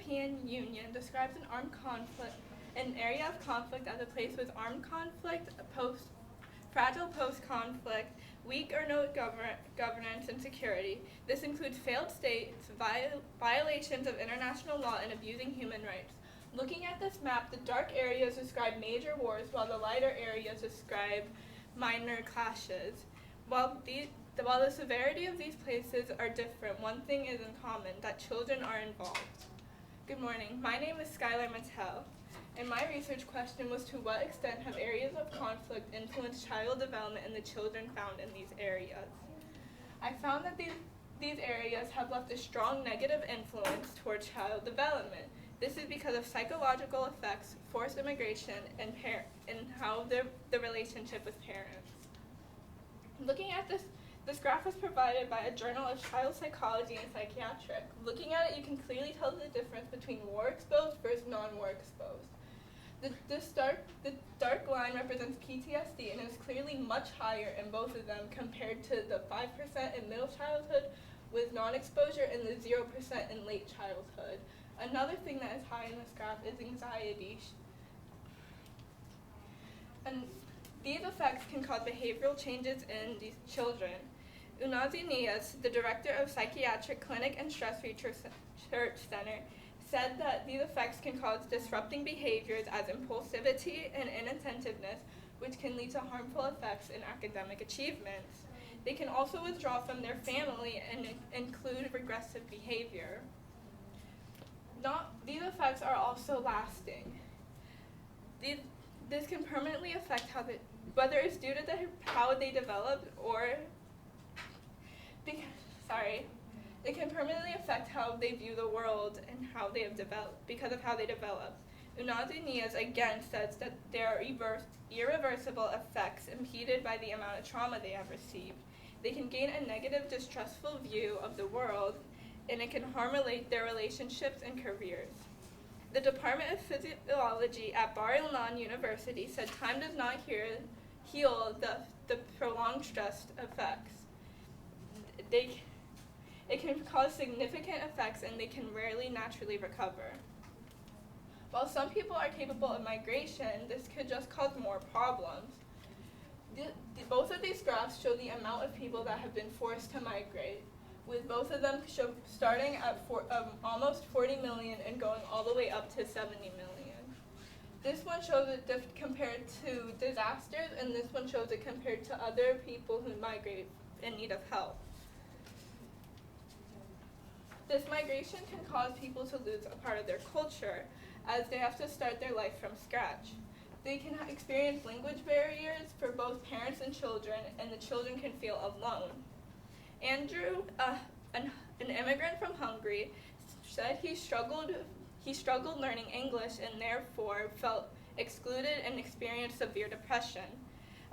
European Union describes an area of conflict as a place with armed conflict, fragile post-conflict, weak or no governance and security. This includes failed states, violations of international law, and abusing human rights. Looking at this map, the dark areas describe major wars, while the lighter areas describe minor clashes. While the severity of these places are different, one thing is in common, that children are involved. Good morning. My name is Skylar Mattel, and my research question was, to what extent have areas of conflict influenced child development and the children found in these areas? I found that these areas have left a strong negative influence toward child development. This is because of psychological effects, forced immigration, and how the relationship with parents. Looking at this graph was provided by a journal of child psychology and psychiatric. Looking at it, you can clearly tell the difference between war-exposed versus non-war exposed. The dark line represents PTSD and is clearly much higher in both of them compared to the 5% in middle childhood with non-exposure and the 0% in late childhood. Another thing that is high in this graph is anxiety. And these effects can cause behavioral changes in these children. Unazi Nias, the director of Psychiatric Clinic and Stress Research Center, said that these effects can cause disrupting behaviors as impulsivity and inattentiveness, which can lead to harmful effects in academic achievements. They can also withdraw from their family and include regressive behavior. These effects are also lasting. This can permanently affect whether it's due to how they developed or it can permanently affect how they view the world and how they have developed because of how they developed. Unazi Nias again says that there are irreversible effects impeded by the amount of trauma they have received. They can gain a negative, distrustful view of the world, and it can harm their relationships and careers. The Department of Physiology at Bar-Ilan University said time does not heal the prolonged stress effects. It can cause significant effects, and they can rarely naturally recover. While some people are capable of migration, this could just cause more problems. Both of these graphs show the amount of people that have been forced to migrate, with both of them starting at almost 40 million and going all the way up to 70 million. This one shows it compared to disasters, and this one shows it compared to other people who migrate in need of help. This migration can cause people to lose a part of their culture, as they have to start their life from scratch. They can experience language barriers for both parents and children, and the children can feel alone. Andrew, an immigrant from Hungary, said he struggled learning English and therefore felt excluded and experienced severe depression.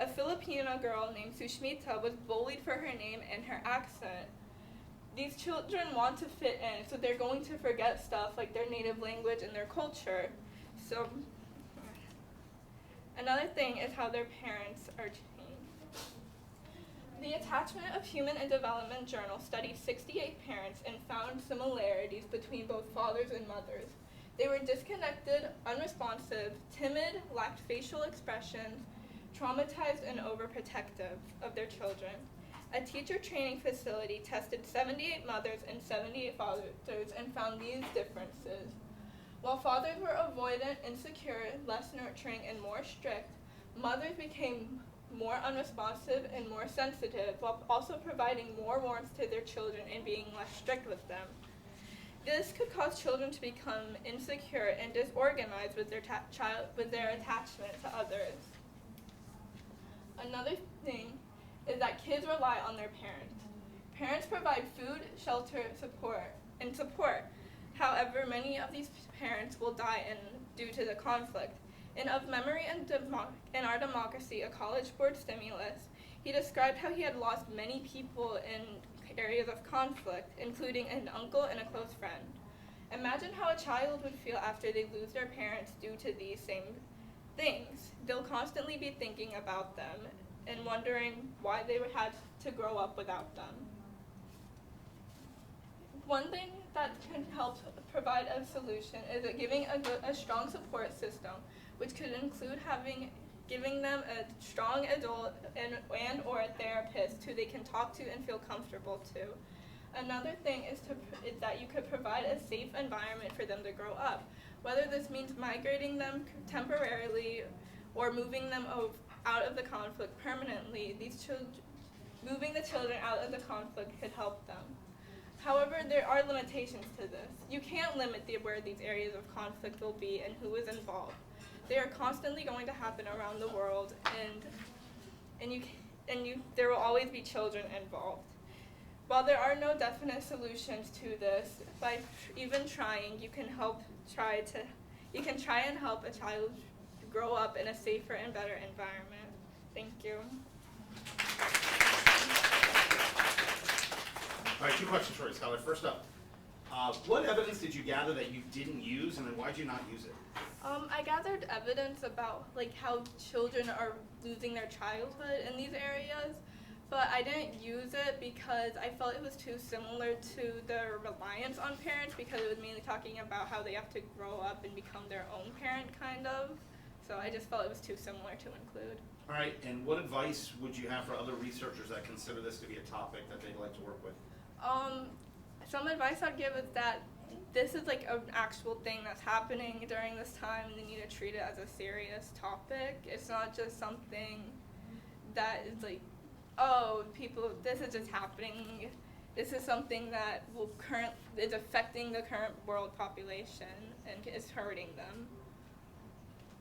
A Filipino girl named Sushmita was bullied for her name and her accent. These children want to fit in, so they're going to forget stuff like their native language and their culture. So another thing is how their parents are changed. The Attachment of Human and Development Journal studied 68 parents and found similarities between both fathers and mothers. They were disconnected, unresponsive, timid, lacked facial expressions, traumatized, and overprotective of their children. A teacher training facility tested 78 mothers and 78 fathers and found these differences. While fathers were avoidant, insecure, less nurturing, and more strict, mothers became more unresponsive and more sensitive, while also providing more warmth to their children and being less strict with them. This could cause children to become insecure and disorganized with their attachment to others. Another thing is that kids rely on their parents. Parents provide food, shelter, support. However, many of these parents will die due to the conflict. In Of Memory in Our Democracy, a College Board stimulus, he described how he had lost many people in areas of conflict, including an uncle and a close friend. Imagine how a child would feel after they lose their parents due to these same things. They'll constantly be thinking about them and wondering why they had to grow up without them. One thing that can help provide a solution is giving a strong support system, which could include giving them a strong adult and or a therapist who they can talk to and feel comfortable to. Another thing is that you could provide a safe environment for them to grow up, whether this means migrating them temporarily or moving them out of the conflict permanently. Moving the children out of the conflict could help them. However, there are limitations to this. You can't limit where these areas of conflict will be and who is involved. They are constantly going to happen around the world, and there will always be children involved. While there are no definite solutions to this, by even trying, you can try and help a child grow up in a safer and better environment. Thank you. All right, 2 questions for you, Skylar. First up, what evidence did you gather that you didn't use, and then why did you not use it? I gathered evidence about how children are losing their childhood in these areas, but I didn't use it because I felt it was too similar to the reliance on parents, because it was mainly talking about how they have to grow up and become their own parent, kind of. So I just felt it was too similar to include. All right, and what advice would you have for other researchers that consider this to be a topic that they'd like to work with? Some advice I'd give is that this is an actual thing that's happening during this time, and they need to treat it as a serious topic. It's not just something that is this is just happening. This is something that is affecting the current world population and is hurting them.